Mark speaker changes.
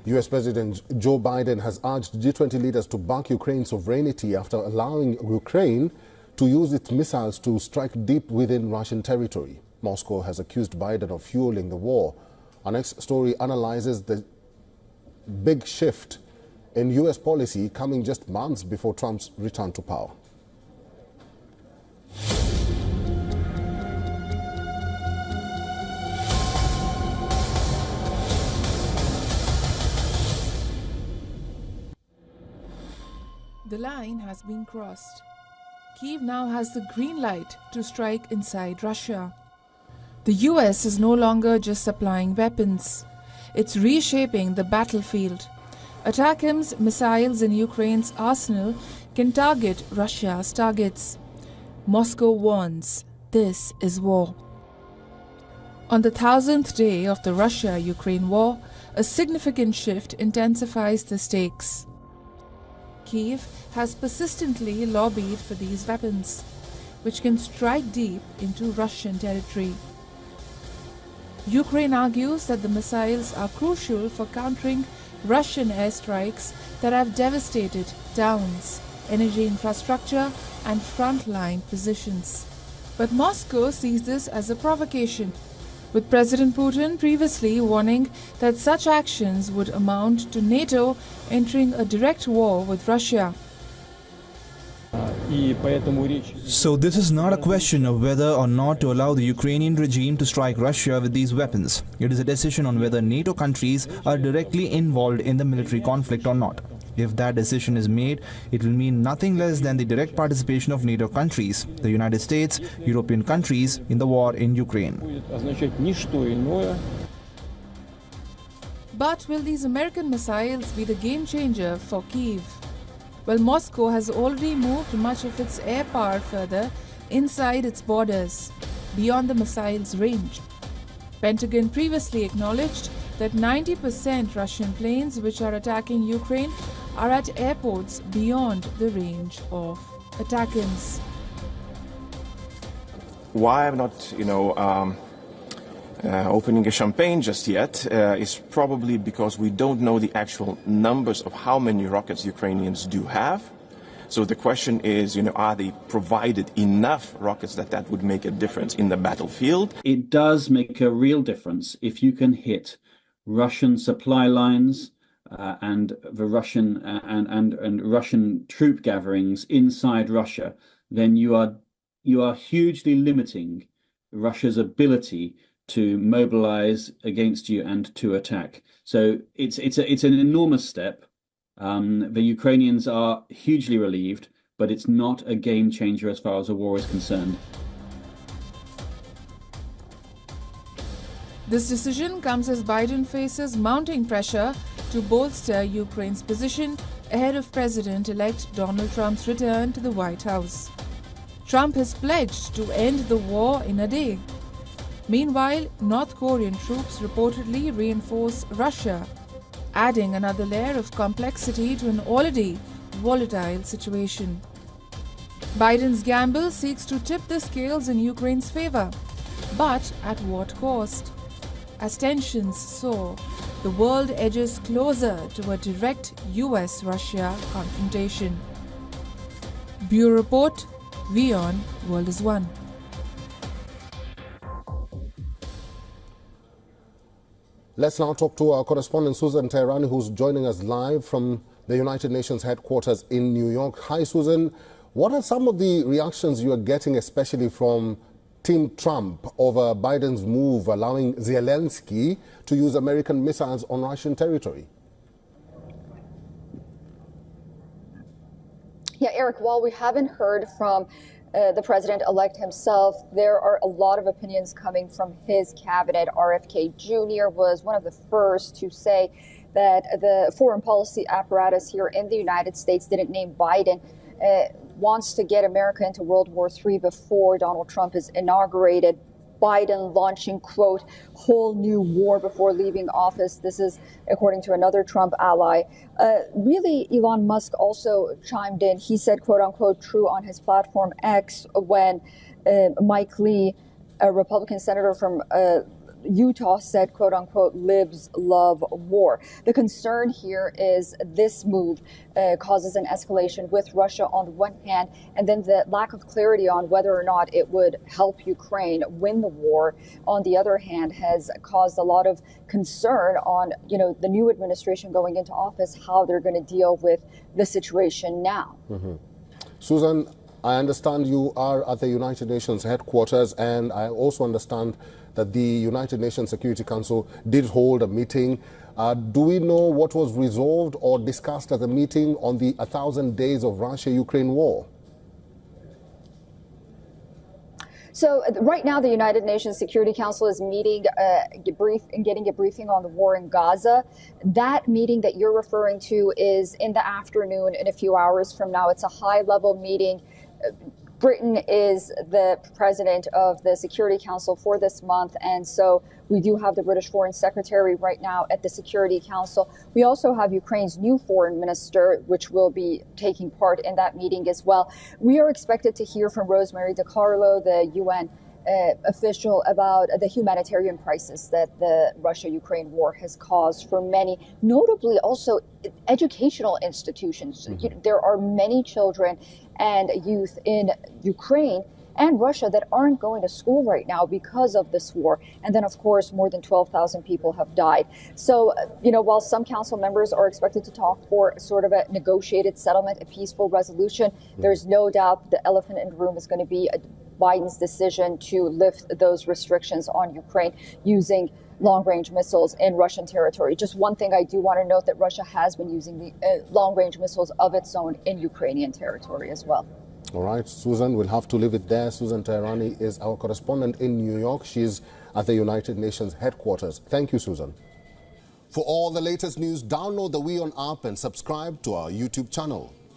Speaker 1: US President Joe Biden has urged G20 leaders to back Ukraine's sovereignty after allowing Ukraine to use its missiles to strike deep within Russian territory. Moscow has accused Biden of fueling the war. Our next story analyzes the big shift in US policy coming just months before Trump's return to power.
Speaker 2: The line has been crossed. Kyiv now has the green light to strike inside Russia. The US is no longer just supplying weapons. It's reshaping the battlefield. ATACMs missiles in Ukraine's arsenal can target Russia's targets. Moscow warns this is war. On the 1,000th day of the Russia-Ukraine war, a significant shift intensifies the stakes. Kyiv has persistently lobbied for these weapons, which can strike deep into Russian territory. Ukraine argues that the missiles are crucial for countering Russian airstrikes that have devastated towns, energy infrastructure, and frontline positions. But Moscow sees this as a provocation, with President Putin previously warning that such actions would amount to NATO entering a direct war with Russia.
Speaker 3: So this is not a question of whether or not to allow the Ukrainian regime to strike Russia with these weapons. It is a decision on whether NATO countries are directly involved in the military conflict or not. If that decision is made, it will mean nothing less than the direct participation of NATO countries, the United States, European countries, in the war in Ukraine.
Speaker 2: But will these American missiles be the game changer for Kyiv? Well, Moscow has already moved much of its air power further inside its borders, beyond the missile's range. Pentagon previously acknowledged that 90% Russian planes which are attacking Ukraine are at airports beyond the range of ATACMs.
Speaker 4: Why I'm not, opening a champagne just yet is probably because we don't know the actual numbers of how many rockets Ukrainians do have. So the question is, are they provided enough rockets that would make a difference in the battlefield?
Speaker 5: It does make a real difference if you can hit Russian supply lines and the Russian and Russian troop gatherings inside Russia. Then you are hugely limiting Russia's ability to mobilize against you and to attack. So it's an enormous step. The Ukrainians are hugely relieved, but it's not a game changer as far as the war is concerned.
Speaker 2: This decision comes as Biden faces mounting pressure to bolster Ukraine's position ahead of President-elect Donald Trump's return to the White House. Trump has pledged to end the war in a day. Meanwhile, North Korean troops reportedly reinforce Russia, adding another layer of complexity to an already volatile situation. Biden's gamble seeks to tip the scales in Ukraine's favor, but at what cost? As tensions soar, the world edges closer to a direct US-Russia confrontation. Bureau Report, WION World is One.
Speaker 1: Let's now talk to our correspondent Susan Teherani, who's joining us live from the United Nations headquarters in New York. Hi, Susan. What are some of the reactions you are getting, especially from Team Trump, over Biden's move allowing Zelensky to use American missiles on Russian territory?
Speaker 6: Yeah, Eric, while we haven't heard from the president-elect himself, there are a lot of opinions coming from his cabinet. RFK Jr. was one of the first to say that the foreign policy apparatus here in the United States didn't name Biden, wants to get America into World War III before Donald Trump is inaugurated. Biden launching, quote, whole new war before leaving office. This is according to another Trump ally. Really, Elon Musk also chimed in. He said, quote unquote, true on his platform X when Mike Lee, a Republican senator from Utah said, quote unquote, libs love war. The concern here is this move causes an escalation with Russia on one hand, and then the lack of clarity on whether or not it would help Ukraine win the war on the other hand has caused a lot of concern on, the new administration going into office, how they're going to deal with the situation now.
Speaker 1: Susan, I understand you are at the United Nations headquarters, and I also understand that the United Nations Security Council did hold a meeting. Do we know what was resolved or discussed at the meeting on the 1,000 days of Russia-Ukraine war?
Speaker 6: So right now, the United Nations Security Council is meeting, getting a briefing on the war in Gaza. That meeting that you're referring to is in the afternoon, in a few hours from now. It's a high-level meeting. Britain is the president of the Security Council for this month, and so we do have the British Foreign Secretary right now at the Security Council. We also have Ukraine's new foreign minister, which will be taking part in that meeting as well. We are expected to hear from Rosemary DiCarlo, the UN official, about the humanitarian crisis that the Russia-Ukraine war has caused for many, notably also educational institutions. There are many children and youth in Ukraine and Russia that aren't going to school right now because of this war. And then, of course, more than 12,000 people have died. So, while some council members are expected to talk for sort of a negotiated settlement, a peaceful resolution, there's no doubt the elephant in the room is going to be Biden's decision to lift those restrictions on Ukraine using long-range missiles in Russian territory. Just one thing I do want to note, that Russia has been using the long-range missiles of its own in Ukrainian territory as well.
Speaker 1: All right, Susan, we'll have to leave it there. Susan Teherani is our correspondent in New York. She's at the United Nations headquarters. Thank you, Susan. For all the latest news, download the WION app and subscribe to our YouTube channel.